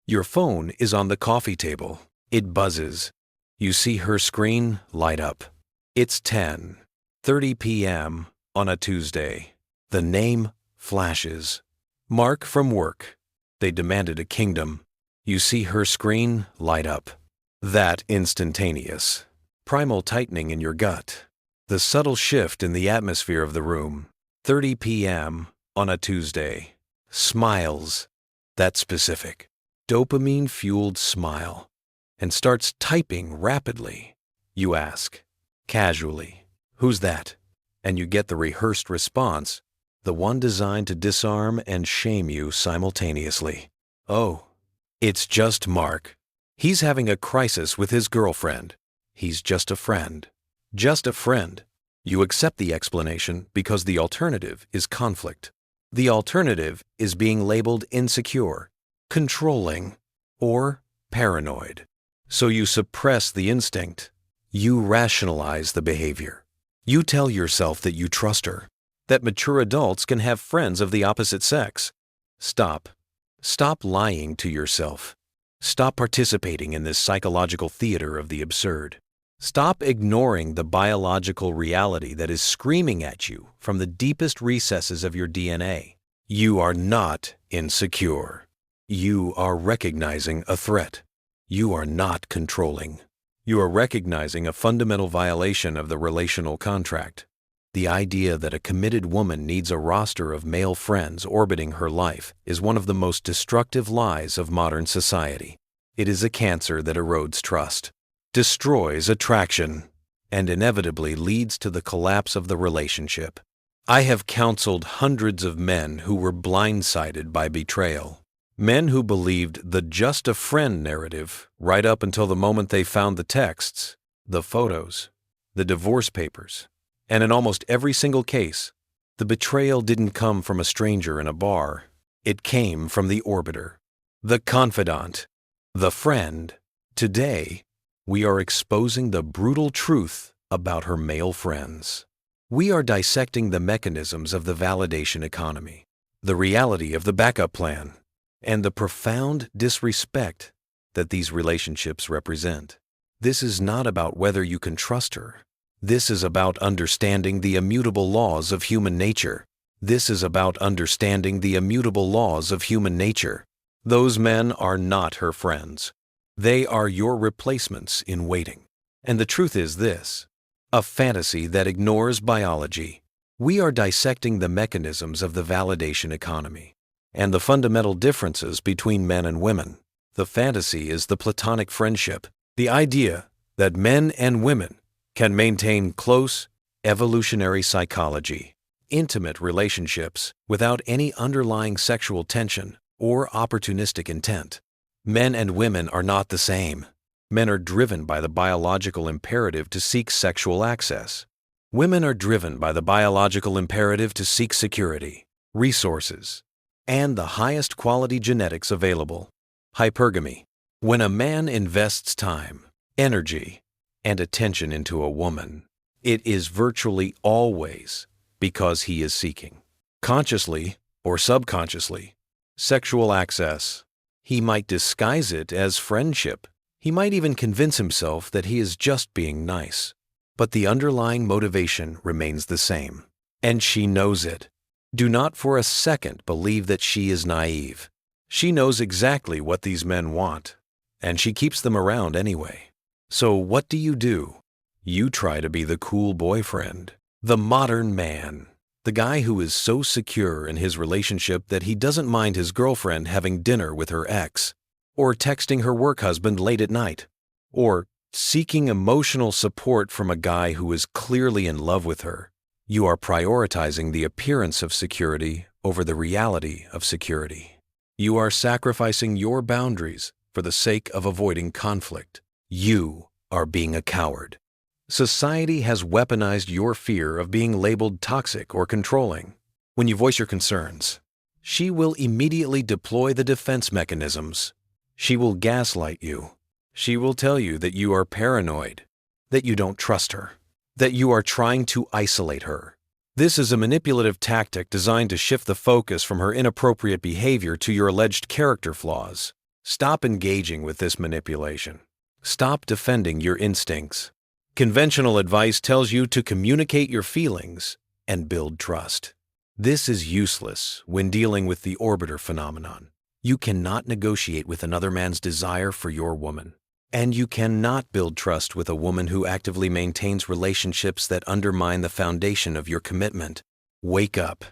Your phone is on the coffee table. It buzzes. You see her screen light up. It's 10:30 p.m. on a Tuesday. The name flashes. Mark from work. They demanded a kingdom. You see her screen light up. That instantaneous. Primal tightening in your gut. The subtle shift in the atmosphere of the room. 30 p.m. on a Tuesday. Smiles. That specific. Dopamine-fueled smile. And starts typing rapidly. You ask, casually, "Who's that?" And you get the rehearsed response, the one designed to disarm and shame you simultaneously. "Oh, it's just Mark. He's having a crisis with his girlfriend. He's just a friend." Just a friend. You accept the explanation because the alternative is conflict. The alternative is being labeled insecure, controlling, or paranoid. So you suppress the instinct. You rationalize the behavior. You tell yourself that you trust her, that mature adults can have friends of the opposite sex. Stop. Stop lying to yourself. Stop participating in this psychological theater of the absurd. Stop ignoring the biological reality that is screaming at you from the deepest recesses of your DNA. You are not insecure. You are recognizing a threat. You are not controlling. You are recognizing a fundamental violation of the relational contract. The idea that a committed woman needs a roster of male friends orbiting her life is one of the most destructive lies of modern society. It is a cancer that erodes trust, destroys attraction, and inevitably leads to the collapse of the relationship. I have counseled hundreds of men who were blindsided by betrayal. Men who believed the just a friend narrative right up until the moment they found the texts, the photos, the divorce papers, and in almost every single case, the betrayal didn't come from a stranger in a bar. It came from the orbiter, the confidant, the friend. Today, we are exposing the brutal truth about her male friends. We are dissecting the mechanisms of the validation economy, the reality of the backup plan, and the profound disrespect that these relationships represent. This is not about whether you can trust her. This is about understanding the immutable laws of human nature. This is about understanding the immutable laws of human nature. Those men are not her friends. They are your replacements in waiting. And the truth is this: a fantasy that ignores biology. We are dissecting the mechanisms of the validation economy and the fundamental differences between men and women. The fantasy is the platonic friendship, the idea that men and women can maintain close, evolutionary psychology, intimate relationships without any underlying sexual tension or opportunistic intent. Men and women are not the same. Men are driven by the biological imperative to seek sexual access. Women are driven by the biological imperative to seek security, resources, and the highest quality genetics available. Hypergamy. When a man invests time, energy, and attention into a woman, it is virtually always because he is seeking, consciously or subconsciously, sexual access. He might disguise it as friendship. He might even convince himself that he is just being nice. But the underlying motivation remains the same, and she knows it. Do not for a second believe that she is naive. She knows exactly what these men want, and she keeps them around anyway. So what do? You try to be the cool boyfriend, the modern man, the guy who is so secure in his relationship that he doesn't mind his girlfriend having dinner with her ex, or texting her work husband late at night, or seeking emotional support from a guy who is clearly in love with her. You are prioritizing the appearance of security over the reality of security. You are sacrificing your boundaries for the sake of avoiding conflict. You are being a coward. Society has weaponized your fear of being labeled toxic or controlling. When you voice your concerns, she will immediately deploy the defense mechanisms. She will gaslight you. She will tell you that you are paranoid, that you don't trust her, that you are trying to isolate her. This is a manipulative tactic designed to shift the focus from her inappropriate behavior to your alleged character flaws. Stop engaging with this manipulation. Stop defending your instincts. Conventional advice tells you to communicate your feelings and build trust. This is useless when dealing with the orbiter phenomenon. You cannot negotiate with another man's desire for your woman. And you cannot build trust with a woman who actively maintains relationships that undermine the foundation of your commitment. Wake up.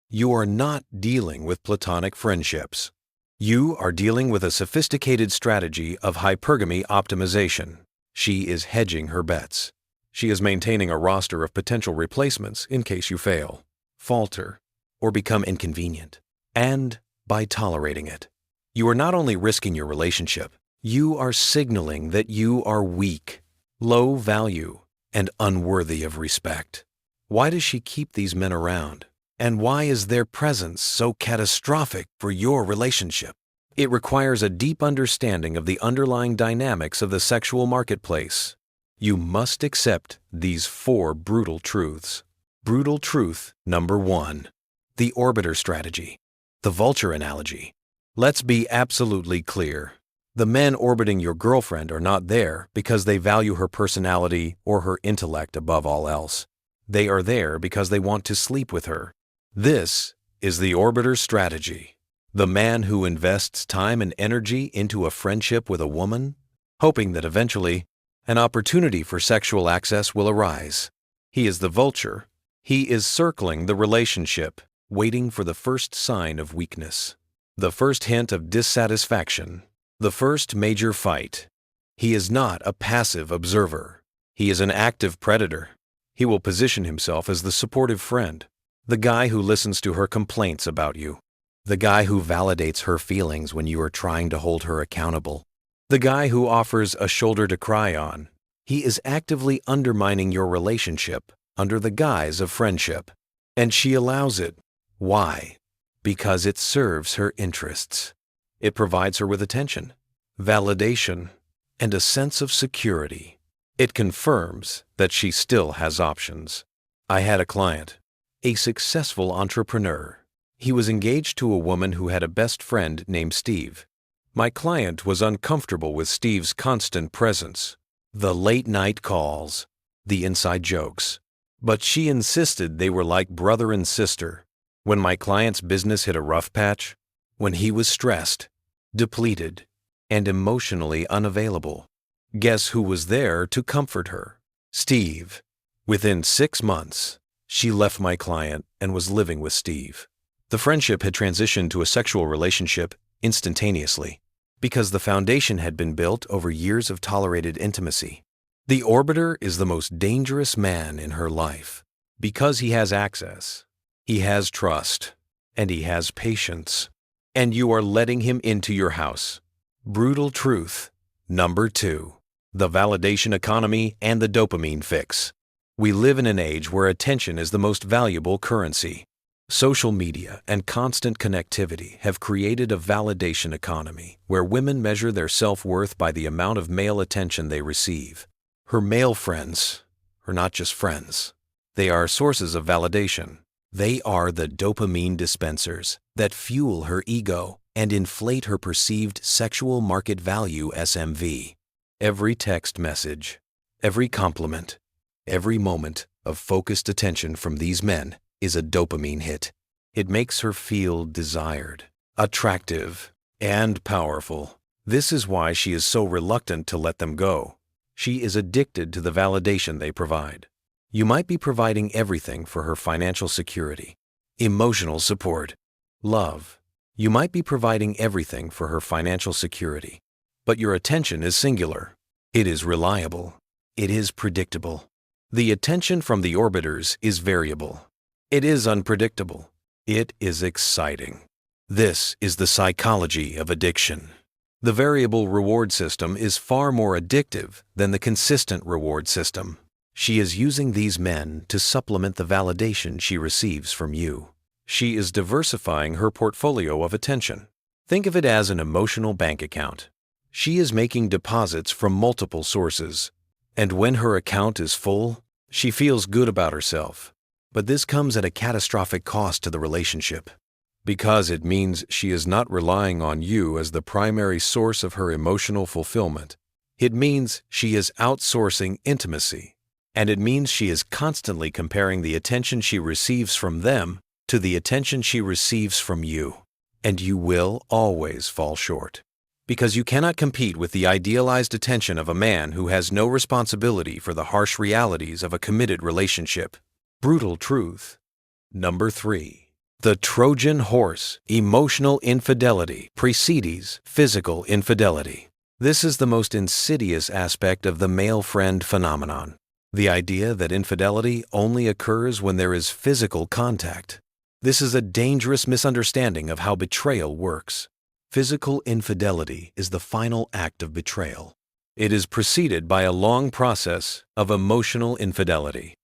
You are not dealing with platonic friendships. You are dealing with a sophisticated strategy of hypergamy optimization. She is hedging her bets. She is maintaining a roster of potential replacements in case you fail, falter, or become inconvenient. And by tolerating it, you are not only risking your relationship, you are signaling that you are weak, low value, and unworthy of respect. Why does she keep these men around? And why is their presence so catastrophic for your relationship? It requires a deep understanding of the underlying dynamics of the sexual marketplace. You must accept these 4 brutal truths. Brutal truth number 1. The orbiter strategy. The vulture analogy. Let's be absolutely clear. The men orbiting your girlfriend are not there because they value her personality or her intellect above all else. They are there because they want to sleep with her. This is the orbiter strategy. The man who invests time and energy into a friendship with a woman, hoping that eventually an opportunity for sexual access will arise. He is the vulture. He is circling the relationship, waiting for the first sign of weakness, the first hint of dissatisfaction, the first major fight. He is not a passive observer. He is an active predator. He will position himself as the supportive friend, the guy who listens to her complaints about you, the guy who validates her feelings when you are trying to hold her accountable, the guy who offers a shoulder to cry on. He is actively undermining your relationship under the guise of friendship, and she allows it. Why? Because it serves her interests. It provides her with attention, validation, and a sense of security. It confirms that she still has options. I had a client, a successful entrepreneur. He was engaged to a woman who had a best friend named Steve. My client was uncomfortable with Steve's constant presence, the late-night calls, the inside jokes. But she insisted they were like brother and sister. When my client's business hit a rough patch, when he was stressed, depleted, and emotionally unavailable, guess who was there to comfort her? Steve. Within 6 months, she left my client and was living with Steve. The friendship had transitioned to a sexual relationship instantaneously because the foundation had been built over years of tolerated intimacy. The orbiter is the most dangerous man in her life because he has access, he has trust, and he has patience. And you are letting him into your house. Brutal truth number 2. The validation economy and the dopamine fix. We live in an age where attention is the most valuable currency. Social media and constant connectivity have created a validation economy where women measure their self-worth by the amount of male attention they receive. Her male friends are not just friends. They are sources of validation. They are the dopamine dispensers that fuel her ego and inflate her perceived sexual market value SMV. Every text message, every compliment, every moment of focused attention from these men is a dopamine hit. It makes her feel desired, attractive, and powerful. This is why she is so reluctant to let them go. She is addicted to the validation they provide. You might be providing everything for her financial security, emotional support, love. You might be providing everything for her financial security, but your attention is singular. It is reliable. It is predictable. The attention from the orbiters is variable. It is unpredictable. It is exciting. This is the psychology of addiction. The variable reward system is far more addictive than the consistent reward system. She is using these men to supplement the validation she receives from you. She is diversifying her portfolio of attention. Think of it as an emotional bank account. She is making deposits from multiple sources. And when her account is full, she feels good about herself. But this comes at a catastrophic cost to the relationship. because it means she is not relying on you as the primary source of her emotional fulfillment. It means she is outsourcing intimacy, and it means she is constantly comparing the attention she receives from them to the attention she receives from you. And you will always fall short, because you cannot compete with the idealized attention of a man who has no responsibility for the harsh realities of a committed relationship. Brutal truth. Number 3. The Trojan horse. Emotional infidelity precedes physical infidelity. This is the most insidious aspect of the male friend phenomenon. The idea that infidelity only occurs when there is physical contact. This is a dangerous misunderstanding of how betrayal works. Physical infidelity is the final act of betrayal. It is preceded by a long process of emotional infidelity.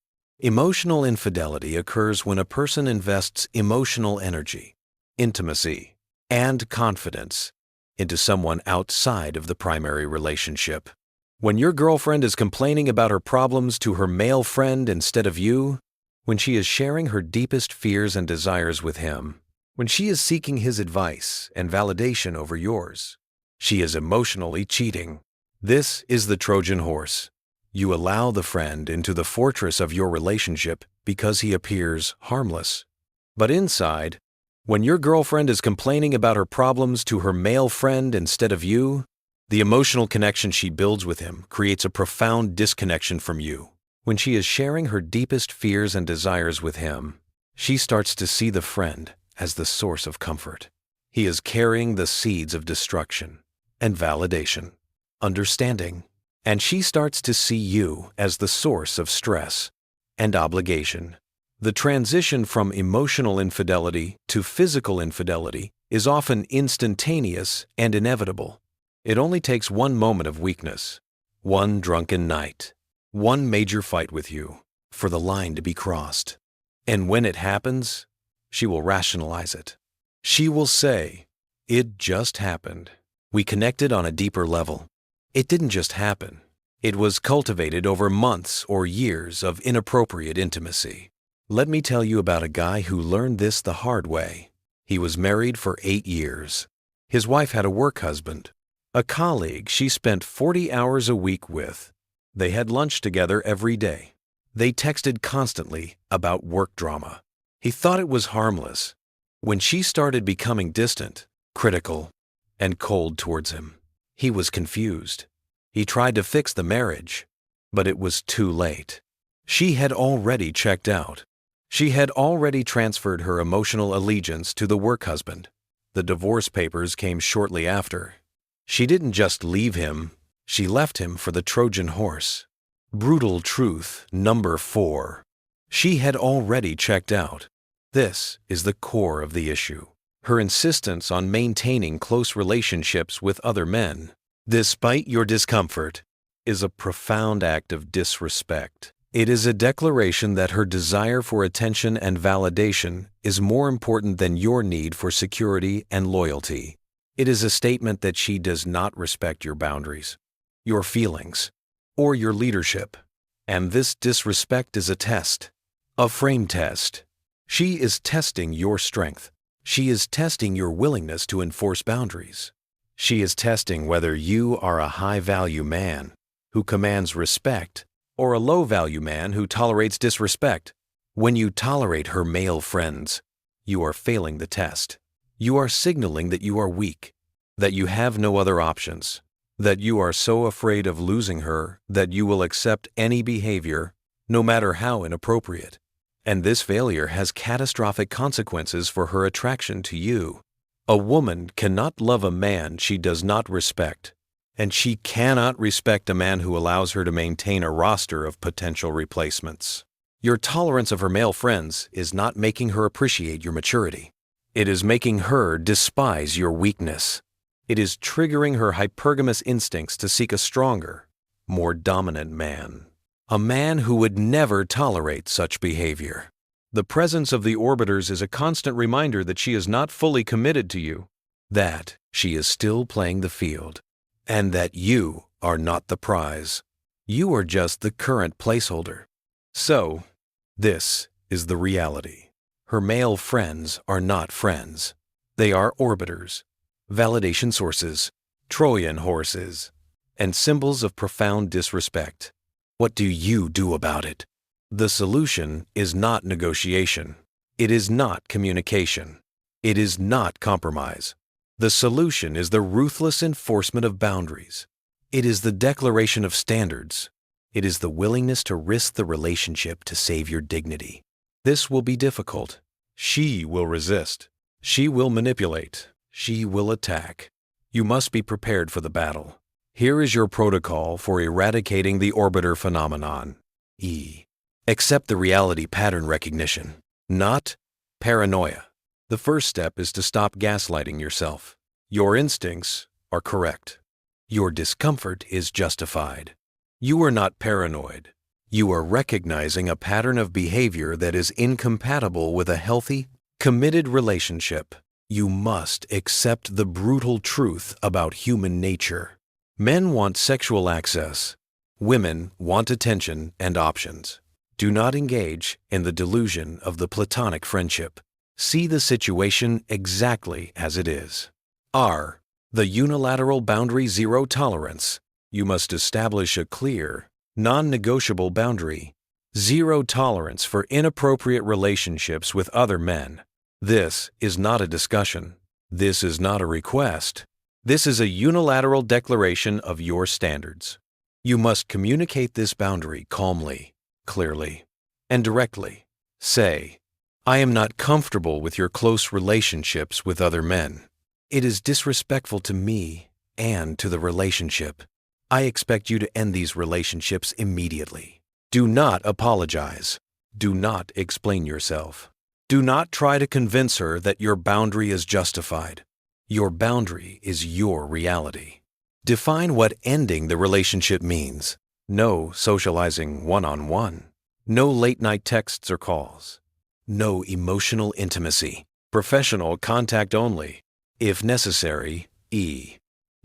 Emotional infidelity occurs when a person invests emotional energy, intimacy, and confidence into someone outside of the primary relationship. When your girlfriend is complaining about her problems to her male friend instead of you, when she is sharing her deepest fears and desires with him, when she is seeking his advice and validation over yours, she is emotionally cheating. This is the Trojan horse. You allow the friend into the fortress of your relationship because he appears harmless. But inside, when your girlfriend is complaining about her problems to her male friend instead of you, the emotional connection she builds with him creates a profound disconnection from you. When she is sharing her deepest fears and desires with him, she starts to see the friend as the source of comfort. He is carrying the seeds of destruction and validation, understanding, and she starts to see you as the source of stress and obligation. The transition from emotional infidelity to physical infidelity is often instantaneous and inevitable. It only takes one moment of weakness, one drunken night, one major fight with you, for the line to be crossed. And when it happens, she will rationalize it. She will say, "It just happened. We connected on a deeper level. It didn't just happen. It was cultivated over months or years of inappropriate intimacy." Let me tell you about a guy who learned this the hard way. He was married for 8 years. His wife had a work husband, a colleague she spent 40 hours a week with. They had lunch together every day. They texted constantly about work drama. He thought it was harmless. When she started becoming distant, critical, and cold towards him, he was confused. He tried to fix the marriage, but it was too late. She had already checked out. She had already transferred her emotional allegiance to the work husband. The divorce papers came shortly after. She didn't just leave him, she left him for the Trojan horse. Brutal truth number 4. She had already checked out. This is the core of the issue. Her insistence on maintaining close relationships with other men, despite your discomfort, is a profound act of disrespect. It is a declaration that her desire for attention and validation is more important than your need for security and loyalty. It is a statement that she does not respect your boundaries, your feelings, or your leadership. And this disrespect is a test, a frame test. She is testing your strength. She is testing your willingness to enforce boundaries. She is testing whether you are a high-value man who commands respect or a low-value man who tolerates disrespect. When you tolerate her male friends, you are failing the test. You are signaling that you are weak, that you have no other options, that you are so afraid of losing her that you will accept any behavior, no matter how inappropriate. And this failure has catastrophic consequences for her attraction to you. A woman cannot love a man she does not respect, and she cannot respect a man who allows her to maintain a roster of potential replacements. Your tolerance of her male friends is not making her appreciate your maturity. It is making her despise your weakness. It is triggering her hypergamous instincts to seek a stronger, more dominant man. A man who would never tolerate such behavior. The presence of the orbiters is a constant reminder that she is not fully committed to you, that she is still playing the field, and that you are not the prize. You are just the current placeholder. So, this is the reality. Her male friends are not friends. They are orbiters, validation sources, Trojan horses, and symbols of profound disrespect. What do you do about it? The solution is not negotiation. It is not communication. It is not compromise. The solution is the ruthless enforcement of boundaries. It is the declaration of standards. It is the willingness to risk the relationship to save your dignity. This will be difficult. She will resist. She will manipulate. She will attack. You must be prepared for the battle. Here is your protocol for eradicating the orbiter phenomenon. E. Accept the reality pattern recognition, not paranoia. The first step is to stop gaslighting yourself. Your instincts are correct. Your discomfort is justified. You are not paranoid. You are recognizing a pattern of behavior that is incompatible with a healthy, committed relationship. You must accept the brutal truth about human nature. Men want sexual access. Women want attention and options. Do not engage in the delusion of the platonic friendship. See the situation exactly as it is. R. The unilateral boundary zero tolerance. You must establish a clear, non-negotiable boundary. Zero tolerance for inappropriate relationships with other men. This is not a discussion. This is not a request. This is a unilateral declaration of your standards. You must communicate this boundary calmly, clearly, and directly. Say, I am not comfortable with your close relationships with other men. It is disrespectful to me and to the relationship. I expect you to end these relationships immediately. Do not apologize. Do not explain yourself. Do not try to convince her that your boundary is justified. Your boundary is your reality. Define what ending the relationship means. No socializing one-on-one. No late-night texts or calls. No emotional intimacy. Professional contact only. If necessary, E.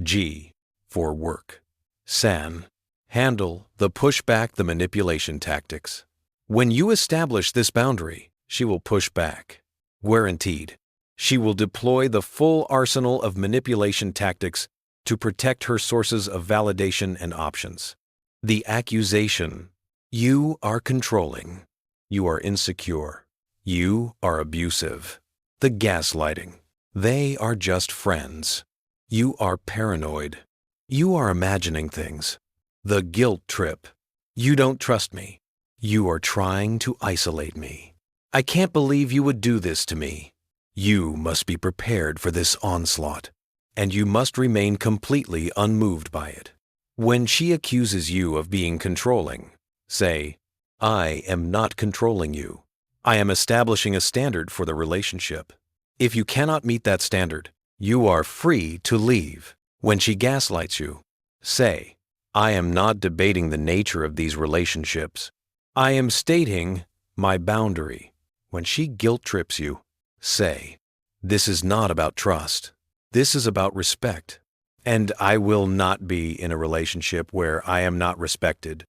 G. For work. San. Handle the pushback, the manipulation tactics. When you establish this boundary, she will push back. Guaranteed. She will deploy the full arsenal of manipulation tactics to protect her sources of validation and options. The accusation. You are controlling. You are insecure. You are abusive. The gaslighting. They are just friends. You are paranoid. You are imagining things. The guilt trip. You don't trust me. You are trying to isolate me. I can't believe you would do this to me. You must be prepared for this onslaught, and you must remain completely unmoved by it. When she accuses you of being controlling, say, I am not controlling you. I am establishing a standard for the relationship. If you cannot meet that standard, you are free to leave. When she gaslights you, say, I am not debating the nature of these relationships. I am stating my boundary. When she guilt trips you, say, this is not about trust. This is about respect. And I will not be in a relationship where I am not respected.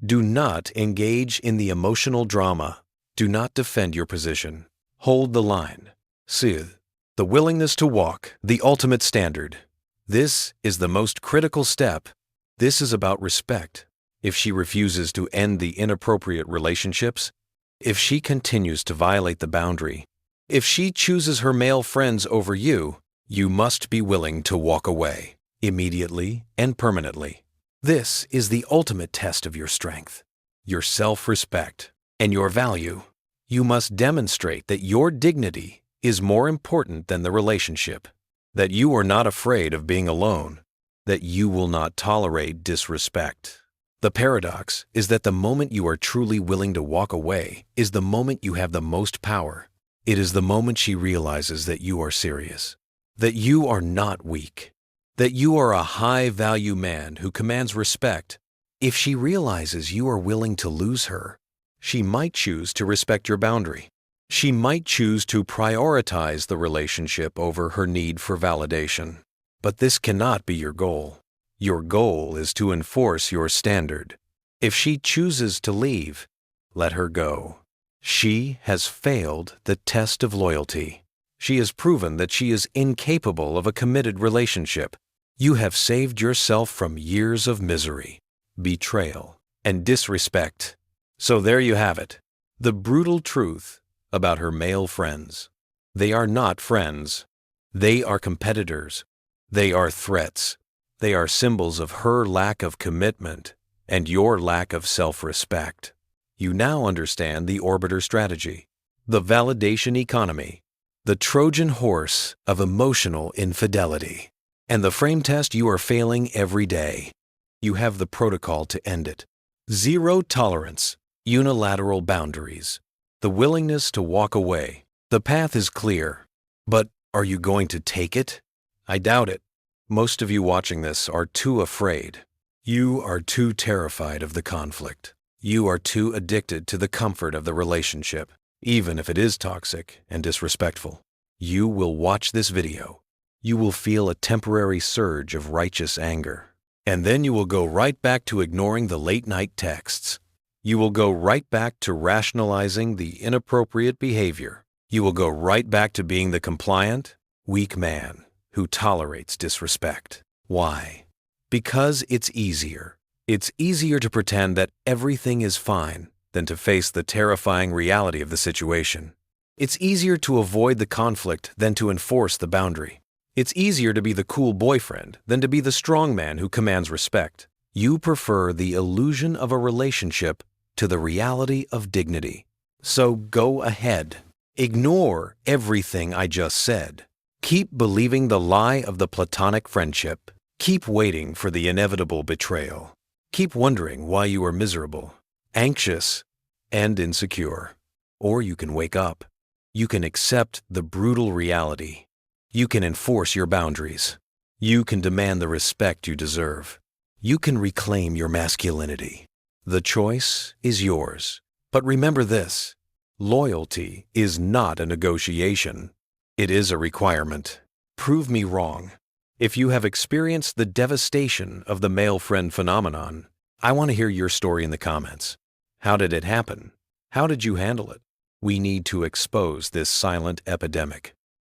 Do not engage in the emotional drama. Do not defend your position. Hold the line. Soothe. The willingness to walk, the ultimate standard. This is the most critical step. This is about respect. If she refuses to end the inappropriate relationships, if she continues to violate the boundary, if she chooses her male friends over you, you must be willing to walk away, immediately and permanently. This is the ultimate test of your strength, your self-respect, and your value. You must demonstrate that your dignity is more important than the relationship, that you are not afraid of being alone, that you will not tolerate disrespect. The paradox is that the moment you are truly willing to walk away is the moment you have the most power. It is the moment she realizes that you are serious, that you are not weak, that you are a high-value man who commands respect. If she realizes you are willing to lose her, she might choose to respect your boundary. She might choose to prioritize the relationship over her need for validation. But this cannot be your goal. Your goal is to enforce your standard. If she chooses to leave, let her go. She has failed the test of loyalty. She has proven that she is incapable of a committed relationship. You have saved yourself from years of misery, betrayal, and disrespect. So there you have it, the brutal truth about her male friends. They are not friends. They are competitors. They are threats. They are symbols of her lack of commitment and your lack of self-respect. You now understand the orbiter strategy, the validation economy, the Trojan horse of emotional infidelity, and the frame test you are failing every day. You have the protocol to end it. Zero tolerance, unilateral boundaries, the willingness to walk away. The path is clear, but are you going to take it? I doubt it. Most of you watching this are too afraid. You are too terrified of the conflict. You are too addicted to the comfort of the relationship, even if it is toxic and disrespectful. You will watch this video. You will feel a temporary surge of righteous anger. And then you will go right back to ignoring the late-night texts. You will go right back to rationalizing the inappropriate behavior. You will go right back to being the compliant, weak man who tolerates disrespect. Why? Because it's easier. It's easier to pretend that everything is fine than to face the terrifying reality of the situation. It's easier to avoid the conflict than to enforce the boundary. It's easier to be the cool boyfriend than to be the strong man who commands respect. You prefer the illusion of a relationship to the reality of dignity. So go ahead. Ignore everything I just said. Keep believing the lie of the platonic friendship. Keep waiting for the inevitable betrayal. Keep wondering why you are miserable, anxious, and insecure. Or you can wake up. You can accept the brutal reality. You can enforce your boundaries. You can demand the respect you deserve. You can reclaim your masculinity. The choice is yours. But remember this, loyalty is not a negotiation. It is a requirement. Prove me wrong. If you have experienced the devastation of the male friend phenomenon, I want to hear your story in the comments. How did it happen? How did you handle it? We need to expose this silent epidemic.